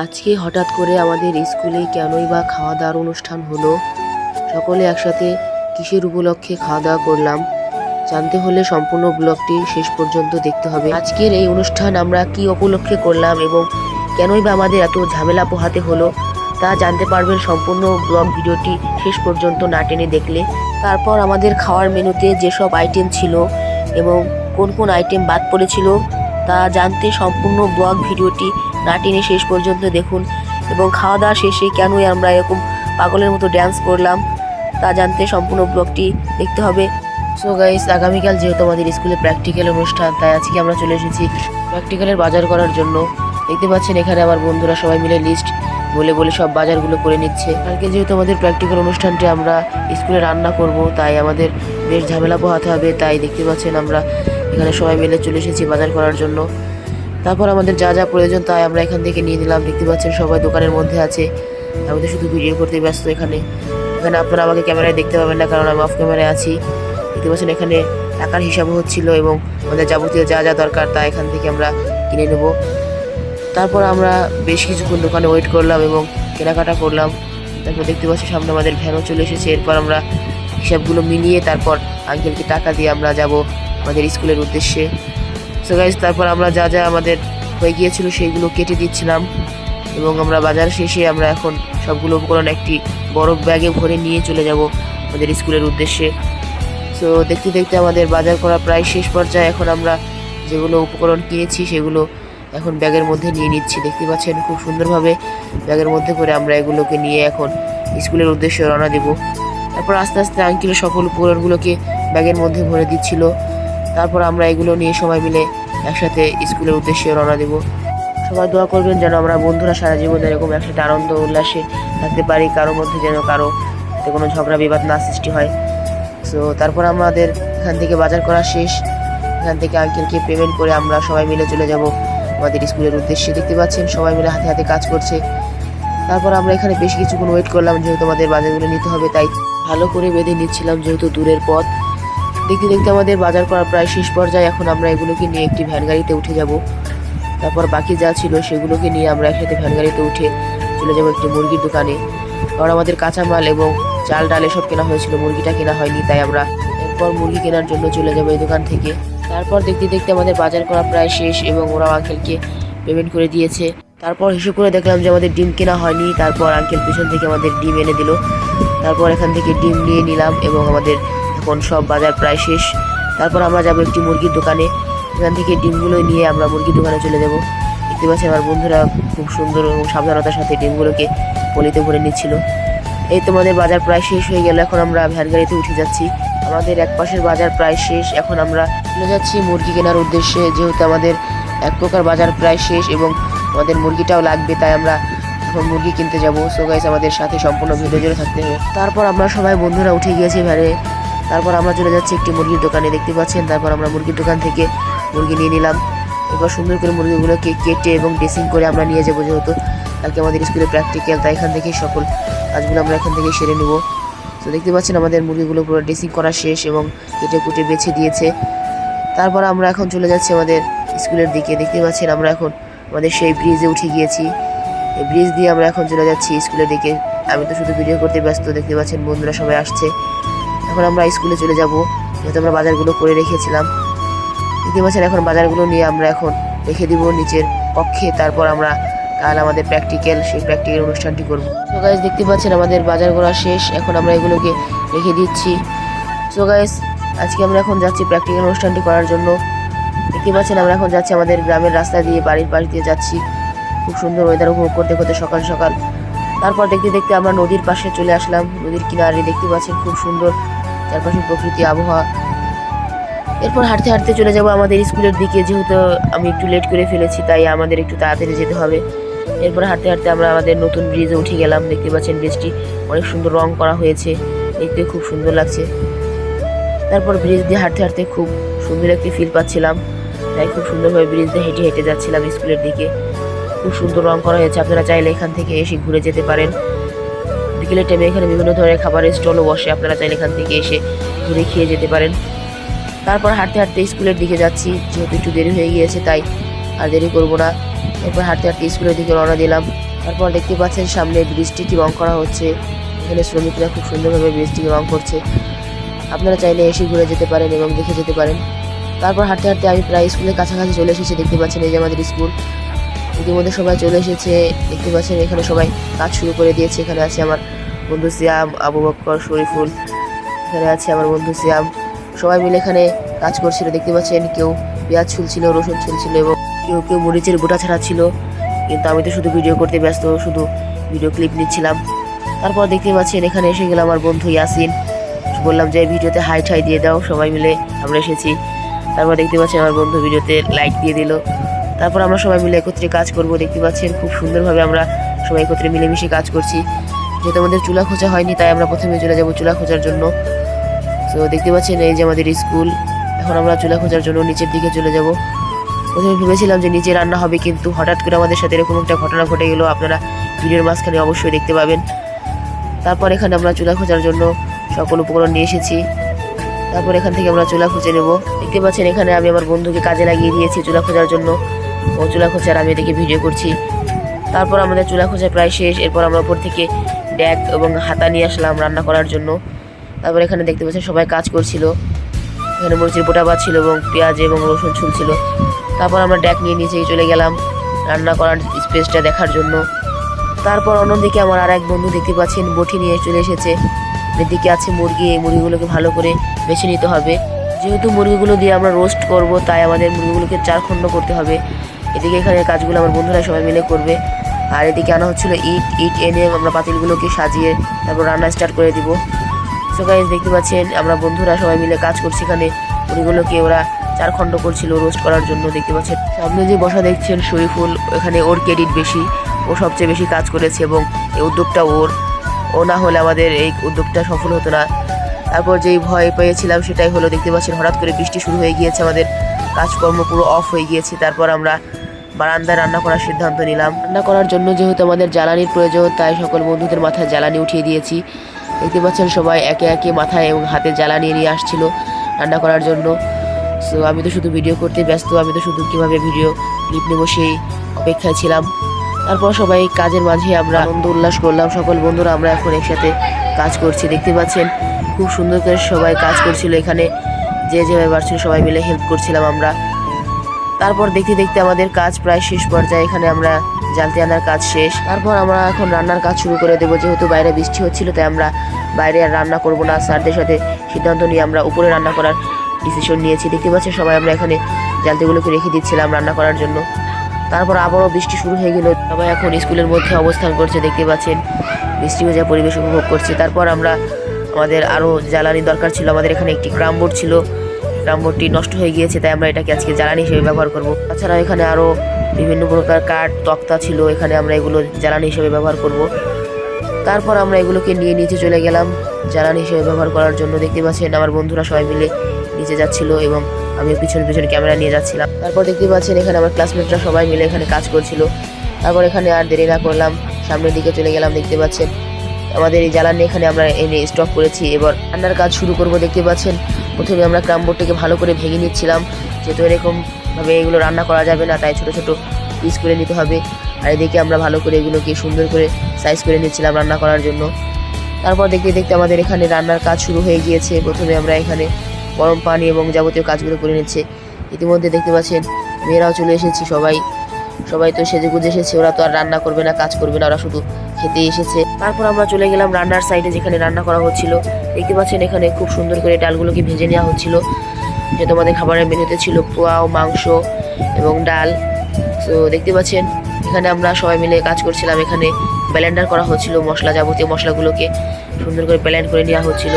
আজকে হঠাৎ করে আমাদের স্কুলে কেনই বা খাওয়া দাওয়ার অনুষ্ঠান হলো। সকলে একসাথে কিসের উপলক্ষে খাওয়া দাওয়া করলাম জানতে হলে সম্পূর্ণ ব্লগটি শেষ পর্যন্ত দেখতে হবে। আজকের এই অনুষ্ঠান আমরা কি উপলক্ষে করলাম এবং কেনই বা আমাদের এত ঝামেলা পোহাতে হলো তা জানতে পারবেন সম্পূর্ণ ব্লগ ভিডিওটি শেষ পর্যন্ত না টেনে দেখলে। তারপর আমাদের খাওয়ার মেনুতে যেসব আইটেম ছিল এবং কোন কোন আইটেম বাদ পড়েছিল তা জানতে সম্পূর্ণ ব্লগ ভিডিওটি না টেনে শেষ পর্যন্ত দেখুন। এবং খাওয়া দাওয়া শেষে কেনই আমরা এরকম পাগলের মতো ড্যান্স করলাম তা জানতে সম্পূর্ণ ব্লগটি দেখতে হবে। সো গাইস, আগামীকাল যেহেতু আমাদের স্কুলে প্র্যাকটিক্যাল অনুষ্ঠান, তাই আজকে আমরা চলে এসেছি প্র্যাকটিক্যালের বাজার করার জন্য। দেখতে পাচ্ছেন এখানে আমার বন্ধুরা সবাই মিলে লিস্ট বলে বলে সব বাজারগুলো করে নিচ্ছে। কালকে যেহেতু আমাদের প্র্যাকটিক্যাল অনুষ্ঠানটি আমরা স্কুলে রান্না করব, তাই আমাদের বেশ ঝামেলা পোহাতে হবে। তাই দেখতে পাচ্ছেন আমরা এখানে সবাই মিলে চলে এসেছি বাজার করার জন্য। তারপর আমাদের যা যা প্রয়োজন তাই আমরা এখান থেকে নিয়ে নিলাম। দেখতে পাচ্ছেন সবাই দোকানের মধ্যে আছে, আমি তো শুধু ভিডিও করতে ব্যস্ত। এখানে আপনারা আমাকে ক্যামেরায় দেখতে পাবেন না, কারণ আমি অফ ক্যামেরায় আছি। দেখতে পাচ্ছেন এখানে টাকার হিসাবও হচ্ছিল এবং আমাদের যাবতীয় যা যা দরকার তা এখান থেকে আমরা কিনে নেব। তারপর আমরা বেশ কিছুক্ষণ দোকানে ওয়েট করলাম এবং কেনাকাটা করলাম। তারপর দেখতে পাচ্ছি সামনে আমাদের ভ্যানও চলে এসেছে। এরপর আমরা হিসাবগুলো মিলিয়ে তারপর আঙ্কেলকে টাকা দিয়ে আমরা যাব আমাদের স্কুলের উদ্দেশ্যে। সো গাইস, তারপর আমরা যা যা আমাদের হয়ে গিয়েছিল সেইগুলো কেটে দিচ্ছিলাম এবং আমরা বাজার শেষে আমরা এখন সবগুলো উপকরণ একটি বড় ব্যাগে ভরে নিয়ে চলে যাব আমাদের স্কুলের উদ্দেশ্যে। সো দেখতে দেখতে আমাদের বাজার করা প্রায় শেষ পর্যায়ে। এখন আমরা যেগুলো উপকরণ কিনেছি সেগুলো এখন ব্যাগের মধ্যে নিয়ে নিচ্ছি। দেখতে পাচ্ছেন খুব সুন্দরভাবে ব্যাগের মধ্যে করে আমরা এগুলোকে নিয়ে এখন স্কুলের উদ্দেশ্যে রওনা দেব। তারপর আস্তে আস্তে আঙ্কেল সকল উপকরণগুলোকে ব্যাগের মধ্যে ভরে দিচ্ছিল। তারপর আমরা এগুলো নিয়ে সবাই মিলে একসাথে স্কুলের উদ্দেশ্যে রওনা দেব। সবাই দোয়া করবেন যেন আমরা বন্ধুরা সারা জীবন এরকম একসাথে আনন্দ উল্লাসে থাকতে পারি, কারোর মধ্যে যেন কারো কোনো ঝগড়া বিবাদ না সৃষ্টি হয়। সো তারপর আমাদের এখান থেকে বাজার করা শেষ। এখান থেকে আঙ্কেলকে পেমেন্ট করে আমরা সবাই মিলে চলে যাব আমাদের স্কুলের উদ্দেশ্যে। দেখতে পাচ্ছেন সবাই মিলে হাতে হাতে কাজ করছে। তারপর আমরা এখানে বেশ কিছুক্ষণ ওয়েট করলাম, যেহেতু আমাদের বাজারগুলো নিতে হবে তাই ভালো করে বেঁধে নিচ্ছিলাম, যেহেতু দূরের পথ। দেখতে দেখতে আমাদের বাজার করা প্রায় শেষ পর্যায়ে। এখন আমরা এগুলোকে নিয়ে একটি ভ্যান গাড়িতে উঠে যাব। তারপর বাকি যা ছিল সেগুলোকে নিয়ে আমরা একসাথে ভ্যান গাড়িতে উঠে চলে যাব একটি মুরগির দোকানে, কারণ আমাদের কাঁচামাল এবং চাল ডাল এসব কেনা হয়েছিল, মুরগিটা কেনা হয়নি। তাই আমরা এরপর মুরগি কেনার জন্য চলে যাবো এই দোকান থেকে। তারপর দেখতে দেখতে আমাদের বাজার করা প্রায় শেষ এবং ওরাও আঙ্কেলকে পেমেন্ট করে দিয়েছে। তারপর হিসেব করে দেখলাম যে আমাদের ডিম কেনা হয়নি। তারপর আঙ্কেল পিছন থেকে আমাদের ডিম এনে দিল। তারপর এখান থেকে ডিম নিয়ে নিলাম এবং আমাদের এখন সব বাজার প্রায় শেষ। তারপর আমরা যাব একটি মুরগির দোকানে। এখান থেকে ডিমগুলো নিয়ে আমরা মুরগির দোকানে চলে যাব। দেখতে পাচ্ছি আমার বন্ধুরা খুব সুন্দর এবং সাবধানতার সাথে ডিমগুলোকে পলিতে ভরে নিচ্ছিল। এই তোমাদের বাজার প্রায় শেষ হয়ে গেল। এখন আমরা ভ্যান গাড়িতে উঠে যাচ্ছি। আমাদের এক পাশের বাজার প্রায় শেষ। এখন আমরা চলে যাচ্ছি মুরগি কেনার উদ্দেশ্যে, যেহেতু আমাদের এক প্রকার বাজার প্রায় শেষ এবং আমাদের মুরগিটাও লাগবে, তাই আমরা এখন মুরগি কিনতে যাব। সো গাইস, আমাদের সাথে সম্পূর্ণ ভিডিও জুড়ে থাকতে হবে। তারপর আমরা সবাই বন্ধুরা উঠে গিয়েছি ভ্যানে। তারপর আমরা চলে যাচ্ছি একটি মুরগির দোকানে। দেখতে পাচ্ছেন তারপর আমরা মুরগির দোকান থেকে মুরগি নিয়ে নিলাম। এবার সুন্দর করে মুরগিগুলোকে কেটে এবং ড্রেসিং করে আমরা নিয়ে যাবো, যেহেতু কালকে আমাদের স্কুলে প্র্যাকটিক্যাল, তাই এখান থেকে সকল কাজগুলো আমরা এখান থেকে সেরে নেব। তো দেখতে পাচ্ছেন আমাদের মুরগিগুলো পুরো ড্রেসিং করা শেষ এবং কেটে কুটে বেছে দিয়েছে। তারপর আমরা এখন চলে যাচ্ছি আমাদের স্কুলের দিকে। দেখতে পাচ্ছেন আমরা এখন আমাদের সেই ব্রিজে উঠে গিয়েছি। এই ব্রিজ দিয়ে আমরা এখন চলে যাচ্ছি স্কুলের দিকে। আমি তো শুধু ভিডিও করতে ব্যস্ত। দেখতে পাচ্ছেন বন্ধুরা সবাই আসছে। এখন আমরা স্কুলে চলে যাব, যেহেতু আমরা বাজারগুলো করে রেখেছিলাম। দেখতে পাচ্ছেন এখন বাজারগুলো নিয়ে আমরা এখন রেখে দিব নিচের কক্ষে। তারপর আমরা কাল আমাদের প্র্যাকটিক্যাল, সেই প্র্যাকটিক্যাল অনুষ্ঠানটি করব। সো গাইস, দেখতে পাচ্ছেন আমাদের বাজার করা শেষ। এখন আমরা এগুলোকে রেখে দিচ্ছি। সো গাইস, আজকে আমরা এখন যাচ্ছি প্র্যাকটিক্যাল অনুষ্ঠানটি করার জন্য। দেখতে পাচ্ছেন আমরা এখন যাচ্ছি আমাদের গ্রামের রাস্তা দিয়ে, বাড়ির পাশ দিয়ে যাচ্ছি। খুব সুন্দর ওয়েদার উপভোগ করতে করতে সকাল সকাল। তারপর দেখতে দেখতে আমরা নদীর পাশে চলে আসলাম, নদীর কিনারে। দেখতে পাচ্ছেন খুব সুন্দর চারপাশে প্রকৃতি আবহাওয়া। এরপর হাঁটতে হাঁটতে চলে যাব আমাদের স্কুলের দিকে, যেহেতু আমি একটু লেট করে ফেলেছি তাই আমাদের একটু তাড়াতাড়ি যেতে হবে। এরপর হাঁটতে হাঁটতে আমরা আমাদের নতুন ব্রিজে উঠে গেলাম। দেখতে পাচ্ছেন ব্রিজটি অনেক সুন্দর রং করা হয়েছে, দেখতে খুব সুন্দর লাগছে। তারপর ব্রিজ দিয়ে হাঁটতে হাঁটতে খুব সুন্দর একটি ফিল পাচ্ছিলাম, তাই খুব সুন্দরভাবে ব্রিজ দিয়ে হেঁটে হেঁটে যাচ্ছিলাম স্কুলের দিকে। খুব সুন্দর রং করা হয়েছে, আপনারা চাইলে এখান থেকে এসে ঘুরে যেতে পারেন। বিকেলের টাইমে এখানে বিভিন্ন ধরনের খাবারের স্টলও বসে, আপনারা চাইলে এখান থেকে এসে ঘুরে খেয়ে যেতে পারেন। তারপর হাঁটতে হাঁটতে স্কুলের দিকে যাচ্ছি, যেহেতু একটু দেরি হয়ে গিয়েছে তাই আর দেরি করব না। এরপর হাঁটতে হাঁটতে স্কুলের দিকে রওনা দিলাম। তারপর দেখতে পাচ্ছেন সামনে ব্রিজটিকে রং করা হচ্ছে। এখানে শ্রমিকরা খুব সুন্দরভাবে ব্রিজটিকে রং করছে। আপনারা চাইলে এসে ঘুরে যেতে পারেন এবং দেখে যেতে পারেন। তারপর হাঁটতে হাঁটতে আমি প্রায় স্কুলের কাছাকাছি চলে এসেছি। দেখতে পাচ্ছেন এই যে আমাদের স্কুল। ইতিমধ্যে সবাই চলে এসেছে। দেখতে পাচ্ছেন এখানে সবাই কাজ শুরু করে দিয়েছে। এখানে আছে আমার বন্ধু সিয়াম, আবু বক্কর, শরীফুল, এখানে আছে আমার বন্ধু সিয়াম। সবাই মিলে এখানে কাজ করছিল। দেখতে পাচ্ছেন কেউ পেঁয়াজ ছুলছিল, রসুন ছুলছিল এবং কেউ কেউ মরিচের বোটা ছাড়াচ্ছিল। কিন্তু আমি তো শুধু ভিডিও করতে ব্যস্ত, শুধু ভিডিও ক্লিপ নিচ্ছিলাম। তারপর দেখতে পাচ্ছেন এখানে এসে গেলাম আমার বন্ধু ইয়াসিন। বললাম যে ভিডিওতে হাই ঠাই দিয়ে দাও, সবাই মিলে আমরা এসেছি। তারপর দেখতে পাচ্ছেন আমার বন্ধু ভিডিওতে লাইক দিয়ে দিল। তারপর আমরা সবাই মিলে একত্রে কাজ করব। দেখতে পাচ্ছেন খুব সুন্দরভাবে আমরা সবাই একত্রে মিলেমিশে কাজ করছি। যেহেতু আমাদের চুলা খোঁজা হয়নি, তাই আমরা প্রথমে চলে যাব চুলা খোঁজার জন্য। তো দেখতে পাচ্ছেন এই যে আমাদের স্কুল। এখন আমরা চুলা খোঁজার জন্য নিচের দিকে চলে যাব। প্রথমে ভেবেছিলাম যে নিচে রান্না হবে, কিন্তু হঠাৎ করে আমাদের সাথে এরকম একটা ঘটনা ঘটে গেল। আপনারা ভিডিওর মাঝখানে অবশ্যই দেখতে পাবেন। তারপর এখানে আমরা চুলা খোঁজার জন্য সকল উপকরণ নিয়ে এসেছি। তারপর এখান থেকে আমরা চুলা খুঁজে নেব। দেখতে পাচ্ছেন এখানে আমি আমার বন্ধুকে কাজে লাগিয়ে দিয়েছি চুলা খোঁজার জন্য। ও চুলা খোঁজার আমি এদিকে ভিডিও করছি। তারপর আমাদের চুলা খোঁজা প্রায় শেষ। এরপর আমরা উপর থেকে ড্যাক এবং হাতা নিয়ে আসলাম রান্না করার জন্য। তারপর এখানে দেখতে পাচ্ছেন সবাই কাজ করছিল। এখানে মরিচের বোটা বাজছিল এবং পেঁয়াজ এবং রসুন ছুলছিল। তারপর আমরা ড্যাক নিয়ে নিচেই চলে গেলাম রান্না করার স্পেসটা দেখার জন্য। তারপর অন্যদিকে আমার আর এক বন্ধু দেখতে পাচ্ছেন বটি নিয়ে চলে এসেছে। এদিকে আছে মুরগি। এই মুরগিগুলোকে ভালো করে বেছে নিতে হবে। যেহেতু মুরগিগুলো দিয়ে আমরা রোস্ট করব, তাই আমাদের মুরগিগুলোকে 4 খণ্ড করতে হবে। এদিকে এখানে কাজগুলো আমার বন্ধুরা সবাই মিলে করবে। আর এদিকে আনা হচ্ছিল ইট এনে আমরা পাতিলগুলোকে সাজিয়ে তারপর রান্না স্টার্ট করে দিব। সো গাইস দেখতে পাচ্ছেন আমরা বন্ধুরা সবাই মিলে কাজ করছি। এখানে মুরগিগুলোকে ওরা 4 খণ্ড করছিল রোস্ট করার জন্য। দেখতে পাচ্ছেন সামনে যে বসা দেখছেন শরীফুল, এখানে ওর ক্রেডিট বেশি। ও সবচেয়ে বেশি কাজ করেছে এবং এই উদ্যোগটা ওর। ও না হলে আমাদের এই উদ্যোগটা সফল হতো না। তারপর যেই ভয় পেয়েছিলাম সেটাই হলো। দেখতে পাচ্ছেন হঠাৎ করে বৃষ্টি শুরু হয়ে গিয়েছে, আমাদের কাজকর্ম পুরো অফ হয়ে গিয়েছে। তারপর আমরা বারান্দায় রান্না করার সিদ্ধান্ত নিলাম। রান্না করার জন্য যেহেতু আমাদের জ্বালানির প্রয়োজন, তাই সকল বন্ধুদের মাথায় জ্বালানি উঠিয়ে দিয়েছি। দেখতে পাচ্ছেন সবাই একে একে মাথায় এবং হাতে জ্বালানি নিয়ে আসছিল রান্না করার জন্য। সো আমি তো শুধু ভিডিও করতে ব্যস্ত, আমি তো শুধু কীভাবে ভিডিও ক্লিপ নেবো সেই অপেক্ষায় ছিলাম। তারপর সবাই কাজের মাঝে আমরা আনন্দ উল্লাস করলাম। সকল বন্ধুরা আমরা এখন একসাথে কাজ করছি। দেখতে পাচ্ছেন খুব সুন্দর করে সবাই কাজ করছিল। এখানে যে যেভাবে পারছিল সবাই মিলে হেল্প করছিলাম আমরা। তারপর দেখতে দেখতে আমাদের কাজ প্রায় শেষ পর্যায়ে। এখানে আমরা জালতি আনার কাজ শেষ। তারপর আমরা এখন রান্নার কাজ শুরু করে দেবো। যেহেতু বাইরে বৃষ্টি হচ্ছিল, তাই আমরা বাইরে আর রান্না করব না। স্যারদের সাথে সিদ্ধান্ত নিয়ে আমরা উপরে রান্না করার ডিসিশন নিয়েছি। দেখতে পাচ্ছেন সবাই আমরা এখানে জালতিগুলোকে রেখে দিচ্ছিলাম রান্না করার জন্য। তারপর আবারও বৃষ্টি শুরু হয়ে গেল। সবাই এখন স্কুলের মধ্যে অবস্থান করছে। দেখতে পাচ্ছেন বৃষ্টি ভেজা পরিবেশ উপভোগ করছে। তারপর আমরা আমাদের আরও জ্বালানি দরকার ছিল। আমাদের এখানে একটি ক্রামবোর্ড ছিল, ক্রামবোর্ডটি নষ্ট হয়ে গিয়েছে, তাই আমরা এটাকে আজকে জ্বালানি হিসেবে ব্যবহার করব। তাছাড়া এখানে আরও বিভিন্ন প্রকার কাঠ তক্তা ছিল, এখানে আমরা এগুলো জ্বালানি হিসেবে ব্যবহার করব। তারপর আমরা এগুলোকে নিয়ে নিচে চলে গেলাম জ্বালানি হিসেবে ব্যবহার করার জন্য। দেখতে পাচ্ছেন আমার বন্ধুরা সবাই মিলে নিচে যাচ্ছিল এবং আমি পিছনে পিছনে ক্যামেরা নিয়ে যাচ্ছিলাম। তারপর দেখতে পাচ্ছেন এখানে আমার ক্লাসমেটরা সবাই মিলে এখানে কাজ করছিল। তারপর এখানে আর দেরি না করলাম, সামনের দিকে চলে গেলাম। দেখতে পাচ্ছেন আমাদের এই জ্বালানি এখানে আমরা এনে স্টক করেছি। এবার রান্নার কাজ শুরু করব। দেখতে পাচ্ছেন প্রথমে আমরা ক্রামবোর্ডটাকে ভালো করে ভেঙে নিচ্ছিলাম। যেহেতু এরকমভাবে এগুলো রান্না করা যাবে না, তাই ছোট ছোট পিস করে নিতে হবে। আর এদিকে আমরা ভালো করে এগুলোকে সুন্দর করে সাইজ করে নিচ্ছিলাম রান্না করার জন্য। তারপর দেখতে দেখতে আমাদের এখানে রান্নার কাজ শুরু হয়ে গিয়েছে। প্রথমে আমরা এখানে গরম পানি এবং যাবতীয় কাজগুলো করে নিচ্ছে। ইতিমধ্যে দেখতে পাচ্ছেন মেয়েরাও চলে এসেছে। সবাই তো সেজে গুজে এসেছে। ওরা তো আর রান্না করবে না, কাজ করবে না, ওরা শুধু খেতে এসেছে। তারপর আমরা চলে গেলাম রান্নার সাইডে, যেখানে রান্না করা হচ্ছিল। দেখতে পাচ্ছেন এখানে খুব সুন্দর করে ডালগুলোকে ভেজে নেওয়া হচ্ছিল। যেহেতু আমাদের খাবারের মেনুতে ছিল পোলাও, মাংস এবং ডাল। তো দেখতে পাচ্ছেন এখানে আমরা সবাই মিলে কাজ করছিলাম। এখানে ব্লেন্ডার করা হচ্ছিল মশলা, যাবতীয় মশলাগুলোকে সুন্দর করে ব্লেন্ড করে নেওয়া হচ্ছিল।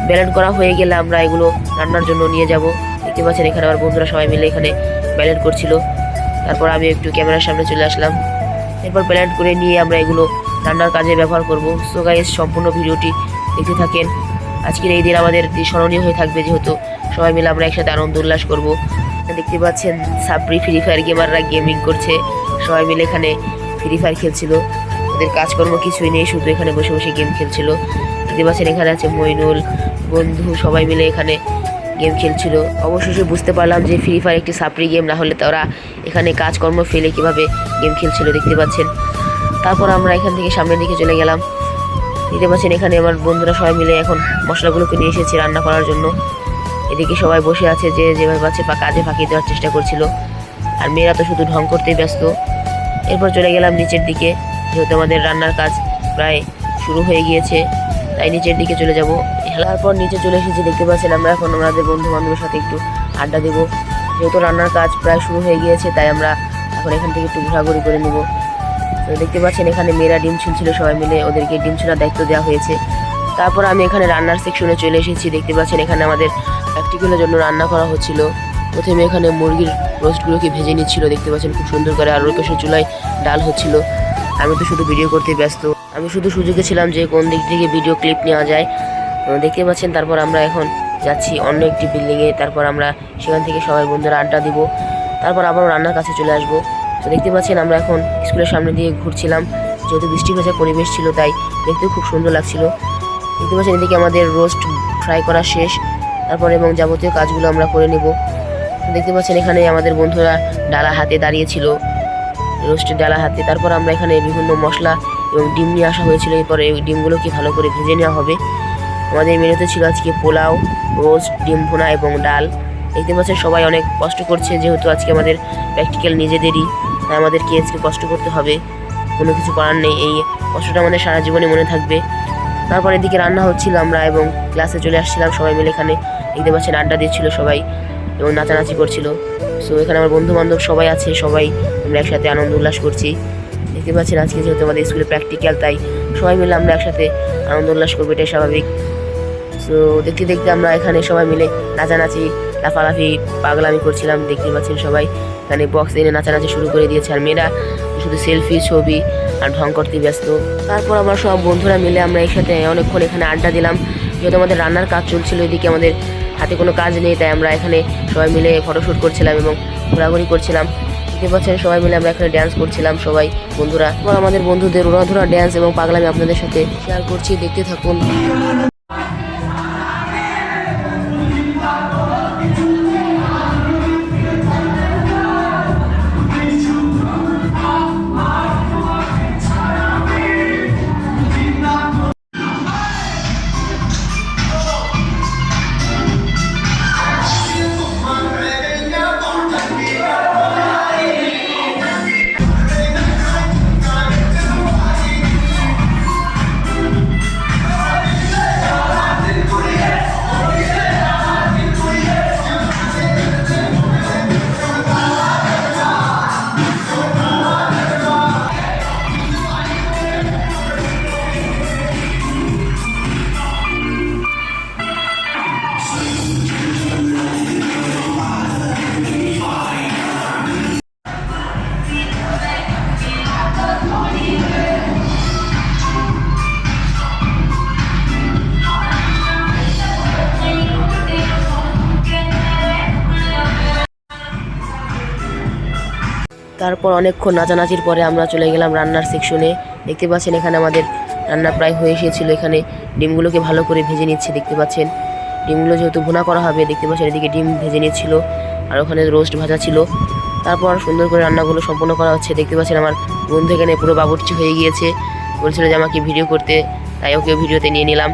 ব্লেন্ড করা হয়ে গেলে আমরা এগুলো রান্নার জন্য নিয়ে যাব। দেখতে পাচ্ছেন এখানে আমার বন্ধুরা সবাই মিলে এখানে ব্লেন্ড করছিল। তারপর আমি একটু ক্যামেরার সামনে চলে আসলাম। এরপর ব্লেন্ড করে নিয়ে আমরা এগুলো রান্নার কাজে ব্যবহার করব। সো গাইস সম্পূর্ণ ভিডিওটি দেখতে থাকেন। আজকের এই দিন আমাদের স্মরণীয় হয়ে থাকবে, যেহেতু সবাই মিলে আমরা একসাথে আনন্দ উল্লাস করব। দেখতে পাচ্ছেন সাবরি ফ্রি ফায়ার গেমাররা গেমিং করছে। সবাই মিলে এখানে ফ্রি ফায়ার খেলছিল। ওদের কাজকর্ম কিছুই নেই, শুধু এখানে বসে বসে গেম খেলছিল। দেখতে পাচ্ছেন এখানে আছে মইনুল, বন্ধু, সবাই মিলে এখানে গেম খেলছিল। অবশেষে বুঝতে পারলাম যে ফ্রি ফায়ার একটি সাপ্রি গেম, না হলে তারা এখানে কাজকর্ম ফেলে কিভাবে গেম খেলছিল দেখতে পাচ্ছেন। তারপর আমরা এখান থেকে সামনের দিকে চলে গেলাম। দেখতে পাচ্ছেন এখানে আমার বন্ধুরা সবাই মিলে এখন মশলাগুলোকে নিয়ে এসেছে রান্না করার জন্য। এদিকে সবাই বসে আছে, যে যেভাবে পাচ্ছে কাজে ফাঁকি দেওয়ার চেষ্টা করছিল, আর মেয়েরা তো শুধু ঢং করতেই ব্যস্ত। এরপর চলে গেলাম নিচের দিকে, যেহেতু আমাদের রান্নার কাজ প্রায় শুরু হয়ে গিয়েছে, তাই নিচের দিকে চলে যাব। হেলার পর নিচে চলে এসেছি। দেখতে পাচ্ছেন আমরা এখন আমাদের বন্ধু বান্ধবের সাথে একটু আড্ডা দেবো। যেহেতু রান্নার কাজ প্রায় শুরু হয়ে গিয়েছে, তাই আমরা এখন এখান থেকে একটু ঘোরাঘুরি করে নেব। তো দেখতে পাচ্ছেন এখানে মেয়েরা ডিম ছুলছিল, সবাই মিলে ওদেরকে ডিম ছোলার দায়িত্ব দেওয়া হয়েছে। তারপর আমি এখানে রান্নার সেকশনে চলে এসেছি। দেখতে পাচ্ছেন এখানে আমাদের প্র্যাকটিক্যালের জন্য রান্না করা হচ্ছিল। প্রথমে এখানে মুরগির রোস্টগুলোকে ভেজে নিচ্ছিল, দেখতে পাচ্ছেন খুব সুন্দর করে। আর ওই পাশে চুলায় ডাল হচ্ছিল। আমি তো শুধু ভিডিও করতে ব্যস্ত, আমি শুধু সুযোগে ছিলাম যে কোন দিক থেকে ভিডিও ক্লিপ নেওয়া যায়। দেখতে পাচ্ছেন তারপর আমরা এখন যাচ্ছি অন্য একটি বিল্ডিংয়ে। তারপর আমরা সেখান থেকে সবাই বন্ধুরা আড্ডা দিব, তারপর আবার রান্নার কাছে চলে আসবো। তো দেখতে পাচ্ছেন আমরা এখন স্কুলের সামনে দিয়ে ঘুরছিলাম। যেহেতু বৃষ্টি ভেজা পরিবেশ ছিল, তাই দেখতেও খুব সুন্দর লাগছিল। দেখতে পাচ্ছেন এদিকে আমাদের রোস্ট ফ্রাই করা শেষ, তারপর এবং যাবতীয় কাজগুলো আমরা করে নেব। দেখতে পাচ্ছেন এখানে আমাদের বন্ধুরা ডালা হাতে দাঁড়িয়েছিল, রোস্টের ডালা হাতে। তারপর আমরা এখানে বিভিন্ন মশলা এবং ডিম নিয়ে আসা হয়েছিল। এরপরে এই ডিমগুলোকে ভালো করে ভেজে নেওয়া হবে। আমাদের মেনুতে ছিল আজকে পোলাও, রোস্ট, ডিম ভুনা এবং ডাল। দেখতে পাচ্ছেন সবাই অনেক কষ্ট করছে, যেহেতু আজকে আমাদের প্র্যাকটিক্যাল নিজেদেরই, তাই আমাদেরকে আজকে কষ্ট করতে হবে। কোনো কিছু করার নেই, এই কষ্টটা আমাদের সারা জীবনে মনে থাকবে। তারপর এদিকে রান্না হচ্ছিল, আমরা এবং ক্লাসে চলে আসছিলাম সবাই মিলে। এখানে দেখতে পাচ্ছেন আড্ডা দিচ্ছিল সবাই এবং নাচানাচি করছিল। সো এখানে আমার বন্ধু বান্ধব সবাই আছে, সবাই আমরা একসাথে আনন্দ উল্লাস করছি। দেখতে পাচ্ছেন আজকে যেহেতু আমাদের স্কুলে প্র্যাকটিক্যাল, তাই সবাই মিলে আমরা একসাথে আনন্দ উল্লাস করবো, এটাই স্বাভাবিক। সো দেখতে দেখতে আমরা এখানে সবাই মিলে নাচানাচি, লাফালাফি, পাগলামি করছিলাম। দেখতে পাচ্ছেন সবাই এখানে বক্স এনে নাচানাচি শুরু করে দিয়েছে, আর মেয়েরা শুধু সেলফি, ছবি আর ঢং করতে ব্যস্ত। তারপর আমরা সব বন্ধুরা মিলে আমরা একসাথে অনেকক্ষণ এখানে আড্ডা দিলাম। যেহেতু আমাদের রান্নার কাজ চলছিল, এদিকে আমাদের হাতে কোনো কাজ নেই, তাই আমরা এখানে সবাই মিলে ফটোশ্যুট করছিলাম এবং ঘোরাঘুরি করছিলাম। দেখতে পাচ্ছেন সবাই মিলে আমরা এখানে ড্যান্স করছিলাম সবাই বন্ধুরা। এবং আমাদের বন্ধুদের উড়াধুরা ড্যান্স এবং পাগলামি আপনাদের সাথে শেয়ার করছি, দেখতে থাকুন। তারপর অনেকক্ষণ নাচানাচির পরে আমরা চলে গেলাম রান্নার সেকশনে। দেখতে পাচ্ছেন এখানে আমাদের রান্না প্রায় হয়ে এসেছিল। এখানে ডিমগুলোকে ভালো করে ভেজে নিচ্ছে, দেখতে পাচ্ছেন। ডিমগুলো যেহেতু ভুনা করা হবে, দেখতে পাচ্ছেন এদিকে ডিম ভেজে নিচ্ছিল, আর ওখানে রোস্ট ভাজা ছিল। তারপর সুন্দর করে রান্নাগুলো সম্পন্ন করা হচ্ছে। দেখতে পাচ্ছেন আমার বন্ধু এখানে পুরো বাবুর্চি হয়ে গিয়েছে, বলছিল যে আমাকে ভিডিও করতে, তাই ওকে ভিডিওতে নিয়ে নিলাম।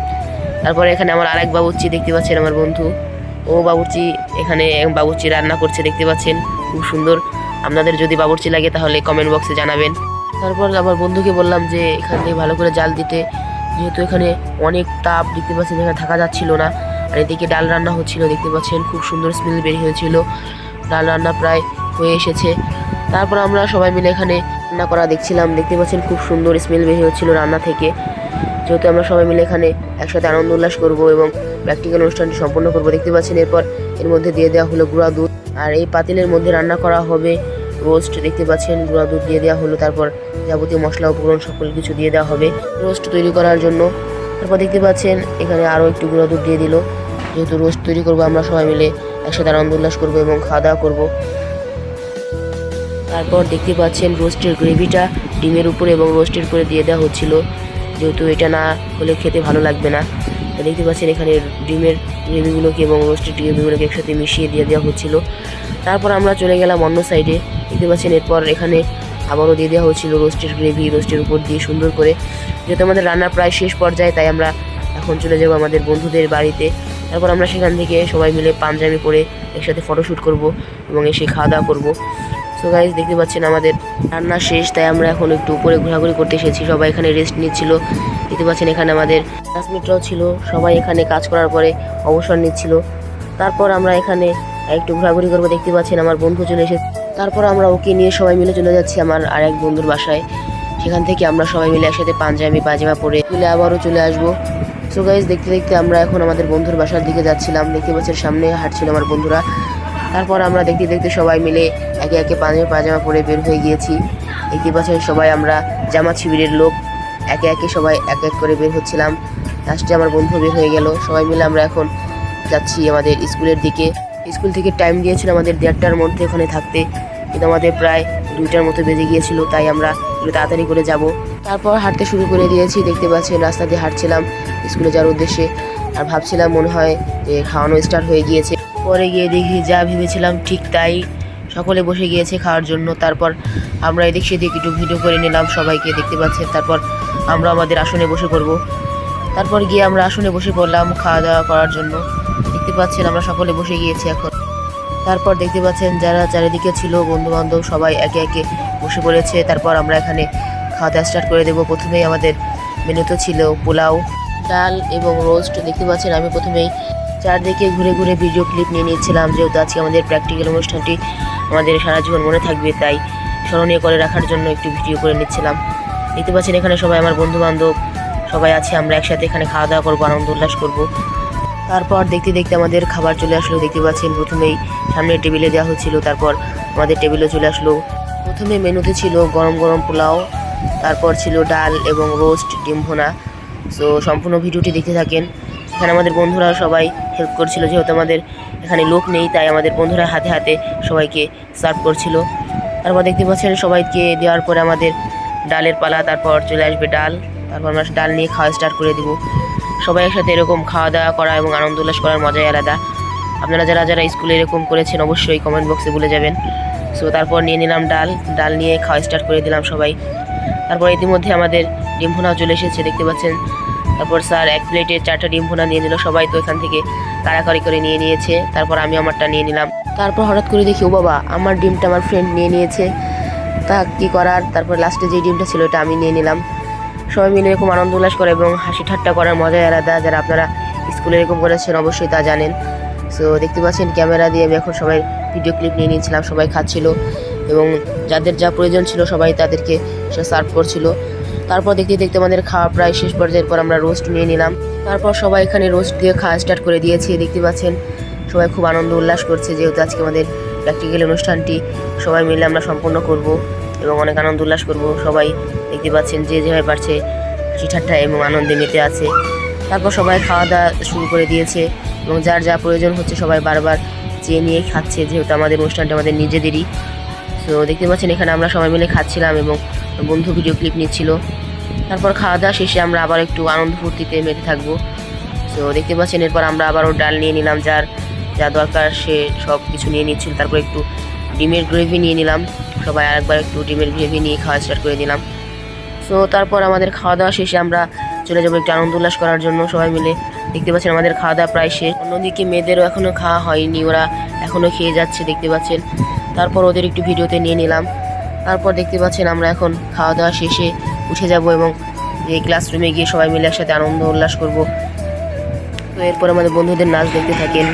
তারপরে এখানে আমার আরেক বাবুর্চি, দেখতে পাচ্ছেন আমার বন্ধু, ও বাবুর্চি এখানে বাবুর্চি রান্না করছে, দেখতে পাচ্ছেন খুব সুন্দর। আপনাদের যদি বাবুর্চি লাগে তাহলে কমেন্ট বক্সে জানাবেন। তারপর আমার বন্ধুকে বললাম যে এখান থেকে ভালো করে জাল দিতে, যেহেতু এখানে অনেক তাপ, দেখতে পাচ্ছেন এখানে থাকা যাচ্ছিল না। আর এদিকে ডাল রান্না হচ্ছিল, দেখতে পাচ্ছেন খুব সুন্দর স্মেল বের হয়েছিল। ডাল রান্না প্রায় হয়ে এসেছে। তারপর আমরা সবাই মিলে এখানে রান্না করা দেখছিলাম, দেখতে পাচ্ছেন খুব সুন্দর স্মেল বের হচ্ছিল রান্না থেকে। যেহেতু আমরা সবাই মিলে এখানে একসাথে আনন্দ উল্লাস করবো এবং প্র্যাকটিক্যাল অনুষ্ঠানটি সম্পন্ন করবো। দেখতে পাচ্ছেন এরপর এর মধ্যে দিয়ে দেওয়া হলো গুঁড়া দুধ, আর এই পাতিলের মধ্যে রান্না করা হবে রোস্ট। দেখতে পাচ্ছেন গুঁড়া দুধ দিয়ে দেওয়া হলো, তারপর যাবতীয় মশলা উপকরণ সকল কিছু দিয়ে দেওয়া হবে রোস্ট তৈরি করার জন্য। তারপর দেখতে পাচ্ছেন এখানে আরও একটু গুঁড়া দুধ দিয়ে দিল। যেহেতু রোস্ট তৈরি করবো, আমরা সবাই মিলে একসাথে আনন্দ উল্লাস করবো এবং খাওয়া দাওয়া করবো। তারপর দেখতে পাচ্ছেন রোস্টের গ্রেভিটা ডিমের উপরে এবং রোস্টের উপরে দিয়ে দেওয়া হচ্ছিল, যেহেতু এটা না হলে খেতে ভালো লাগবে না। দেখতে পাচ্ছেন এখানে ডিমের গ্রেভিগুলোকে এবং রোস্টেড গ্রেভিগুলোকে একসাথে মিশিয়ে দিয়ে দেওয়া হচ্ছিলো। তারপর আমরা চলে গেলাম অন্য সাইডে, দেখতে পাচ্ছেন। এরপর এখানে আবারও দিয়ে দেওয়া হচ্ছিল রোস্টেড গ্রেভি রোস্টের উপর দিয়ে সুন্দর করে। যেহেতু আমাদের রান্না প্রায় শেষ পর্যায়ে, তাই আমরা এখন চলে যাব আমাদের বন্ধুদের বাড়িতে। তারপর আমরা সেখান থেকে সবাই মিলে পাঞ্জাবি পরে একসাথে ফটোশ্যুট করব এবং এসে খাওয়া দাওয়া করবো। সো গাইজ, দেখতে পাচ্ছেন আমাদের রান্না শেষ, তাই আমরা এখন একটু উপরে ঘোরাঘুরি করতে এসেছি। সবাই এখানে রেস্ট নিচ্ছিল। দেখতে পাচ্ছেন এখানে আমাদের ক্লাসমেটরাও ছিল, সবাই এখানে কাজ করার পরে অবসর নিচ্ছিল। তারপর আমরা এখানে একটু ঘোরাঘুরি করবো। দেখতে পাচ্ছেন আমার বন্ধু চলে এসেছে। তারপর আমরা ওকে নিয়ে সবাই মিলে চলে যাচ্ছি আমার আরেক বন্ধুর বাসায়। সেখান থেকে আমরা সবাই মিলে একসাথে পাঞ্জাবি পায়জামা পরে তুলে আবারও চলে আসবো। সো গাইজ, দেখতে দেখতে আমরা এখন আমাদের বন্ধুর বাসার দিকে যাচ্ছিলাম। দেখতে পাচ্ছেন সামনে হাঁটছিল আমার বন্ধুরা। তারপর আমরা দেখতে দেখতে সবাই মিলে একে একে পাঞ্জাবি পায়জামা পরে বের হয়ে গিয়েছি। দেখতে পাচ্ছেন সবাই আমরা জামাত শিবিরের লোক, একে একে সবাই এক এক করে বের হচ্ছিলাম। লাস্টে আমার বন্ধু বের হয়ে গেল। সবাই মিলে আমরা এখন যাচ্ছি আমাদের স্কুলের দিকে। স্কুল থেকে টাইম দিয়েছিল আমাদের 1:30টার মধ্যে ওখানে থাকতে, কিন্তু আমাদের প্রায় 2টার মতো বেজে গিয়েছিল, তাই আমরা একটু তাড়াতাড়ি করে যাব। তারপর হাঁটতে শুরু করে দিয়েছি। দেখতে পাচ্ছেন রাস্তা দিয়ে হাঁটছিলাম স্কুলে যাওয়ার উদ্দেশ্যে, আর ভাবছিলাম মনে হয় যে খাওয়ানো স্টার্ট হয়ে গিয়েছে। পরে গিয়ে দেখি যা ভেবেছিলাম ঠিক তাই, সকলে বসে গিয়েছে খাওয়ার জন্য। তারপর আমরা এদিক সেদিক একটু ভিডিও করে নিলাম সবাইকে, দেখতে পাচ্ছেন। তারপর আমরা আমাদের আসনে বসে পড়ব। তারপর গিয়ে আমরা আসনে বসে পড়লাম খাওয়া দাওয়া করার জন্য। দেখতে পাচ্ছেন আমরা সকলে বসে গিয়েছি এখন। তারপর দেখতে পাচ্ছেন যারা চারিদিকে ছিল বন্ধু বান্ধব সবাই একে একে বসে পড়েছে। তারপর আমরা এখানে খাওয়া দাওয়া স্টার্ট করে দেবো। প্রথমেই আমাদের মেনুতে ছিল পোলাও, ডাল এবং রোস্ট। দেখতে পাচ্ছেন আমি প্রথমেই চারদিকে ঘুরে ঘুরে ভিডিও ক্লিপ নিয়ে নিচ্ছিলাম, যেহেতু আজকে আমাদের প্র্যাকটিক্যাল অনুষ্ঠানটি আমাদের সারা জীবন মনে থাকবে, তাই স্মরণীয় করে রাখার জন্য একটু ভিডিও করে নিচ্ছিলাম। দেখতে পাচ্ছেন এখানে সবাই আমার বন্ধু বান্ধব সবাই আছে, আমরা একসাথে এখানে খাওয়া দাওয়া করবো, আনন্দ উল্লাস করবো। তারপর দেখতে দেখতে আমাদের খাবার চলে আসলো। দেখতে পাচ্ছেন প্রথমেই সামনের টেবিলে দেওয়া হচ্ছিল, তারপর আমাদের টেবিলে চলে আসলো। প্রথমে মেনুতে ছিল গরম গরম পোলাও, তারপর ছিল ডাল এবং রোস্ট ডিম ভুনা। সো সম্পূর্ণ ভিডিওটি দেখতে থাকেন। এখানে আমাদের বন্ধুরা সবাই হেল্প করছিল, যেহেতু আমাদের এখানে লোক নেই, তাই আমাদের বন্ধুরা হাতে হাতে সবাইকে সার্ভ করছিল। তারপর দেখতে পাচ্ছেন সবাইকে দেওয়ার পরে আমাদের ডালের পালা, তারপর চলে আসবে ডাল। তারপর আমরা ডাল নিয়ে খাওয়া স্টার্ট করে দিব। সবাই একসাথে এরকম খাওয়া দাওয়া করা এবং আনন্দ উল্লাস করার মজাই আলাদা। আপনারা যারা যারা স্কুলে এরকম করেছেন অবশ্যই কমেন্ট বক্সে বলে যাবেন। সো তারপর নিয়ে নিলাম ডাল নিয়ে খাওয়া স্টার্ট করে দিলাম সবাই। তারপর ইতিমধ্যে আমাদের ডিম ভুনাও চলে এসেছে, দেখতে পাচ্ছেন। তারপর স্যার এক প্লেটে 4টা ডিম ভুনা নিয়ে নিল। সবাই তো এখান থেকে কাড়াকাড়ি করে নিয়ে নিয়েছে। তারপর আমি আমারটা নিয়ে নিলাম। তারপর হঠাৎ করে দেখি ও বাবা, আমার ডিমটা আমার ফ্রেন্ড নিয়ে নিয়েছে। তা কী করার, তারপর লাস্টে যে ডিমটা ছিল ওটা আমি নিয়ে নিলাম। সবাই মিলে এরকম আনন্দ উল্লাস করে এবং হাসি ঠাট্টা করার মজাই আলাদা। যারা আপনারা স্কুলে এরকম করেছেন অবশ্যই তা জানেন। সো দেখতে পাচ্ছেন ক্যামেরা দিয়ে আমি এখন সবাই ভিডিও ক্লিপ নিয়ে নিয়েছিলাম। সবাই খাচ্ছিল এবং যাদের যা প্রয়োজন ছিল সবাই তাদেরকে সে সার্ভ করছিল। তারপর দেখতে দেখতে আমাদের খাওয়া প্রায় শেষ পর্যায়ের পর আমরা রোস্ট নিয়ে নিলাম। তারপর সবাই এখানে রোস্ট দিয়ে খাওয়া স্টার্ট করে দিয়েছে। দেখতে পাচ্ছেন সবাই খুব আনন্দ উল্লাস করছে, যেহেতু আজকে আমাদের প্র্যাকটিক্যাল অনুষ্ঠানটি সবাই মিলে আমরা সম্পূর্ণ করব এবং অনেক আনন্দ উল্লাস করব। সবাই দেখতে পাচ্ছেন যে যেভাবে পারছে হাসি ঠাট্টা এবং আনন্দে মেতে আছে। তারপর সবাই খাওয়া দাওয়া শুরু করে দিয়েছে এবং যার যা প্রয়োজন হচ্ছে সবাই বারবার চেয়ে নিয়ে খাচ্ছে, যেহেতু আমাদের অনুষ্ঠানটা আমাদের নিজেদেরই। তো দেখতে পাচ্ছেন এখানে আমরা সবাই মিলে খাচ্ছিলাম এবং বন্ধু ভিডিও ক্লিপ নিচ্ছিল। তারপর খাওয়া দাওয়া শেষে আমরা আবার একটু আনন্দ ফুর্তিতে মেতে থাকবো। তো দেখতে পাচ্ছেন এরপর আমরা আবারও ডাল নিয়ে নিলাম, যার যা দরকার সে সব কিছু নিয়ে নিচ্ছিল। তারপর একটু ডিমের গ্রেভি নিয়ে নিলাম, সবাই আরেকবার একটু ডিমের গ্রেভি নিয়ে খাওয়া স্টার্ট করে দিলাম। সো তারপর আমাদের খাওয়া দাওয়া শেষে আমরা চলে যাবো একটু আনন্দ উল্লাস করার জন্য সবাই মিলে। দেখতে পাচ্ছেন আমাদের খাওয়া দাওয়া প্রায় শেষ। অন্যদিকে মেয়েদেরও এখনও খাওয়া হয়নি, ওরা এখনও খেয়ে যাচ্ছে, দেখতে পাচ্ছেন। তারপর ওদের একটু ভিডিওতে নিয়ে নিলাম। তারপর দেখতে পাচ্ছেন আমরা এখন খাওয়া দাওয়া শেষে উঠে যাব এবং এই ক্লাসরুমে গিয়ে সবাই মিলে একসাথে আনন্দ উল্লাস করব। তো এরপর আমাদের বন্ধুদের নাচ দেখতে থাকেন।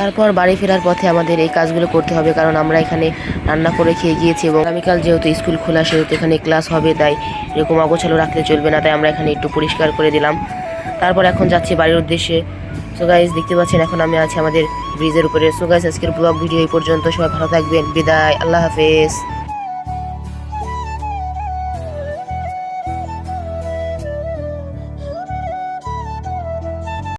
তারপর বাড়ি ফেরার পথে আমাদের এই কাজগুলো করতে হবে, কারণ আমরা এখানে রান্না করে খেয়ে গিয়েছি এবং আগামীকাল যেহেতু স্কুল খোলা সেহেতু এখানে ক্লাস হবে, তাই এরকম অগোছালো রাখলে চলবে না, তাই আমরা এখানে একটু পরিষ্কার করে দিলাম। তারপর এখন যাচ্ছি বাড়ির উদ্দেশ্যে। সো গাইস, দেখতে পাচ্ছেন এখন আমি আছি আমাদের ব্রিজের উপরে। সো গাইস, আজকের ব্লগ ভিডিও এই পর্যন্ত। সবাই ভালো থাকবেন, বিদায়, আল্লাহ হাফেজ।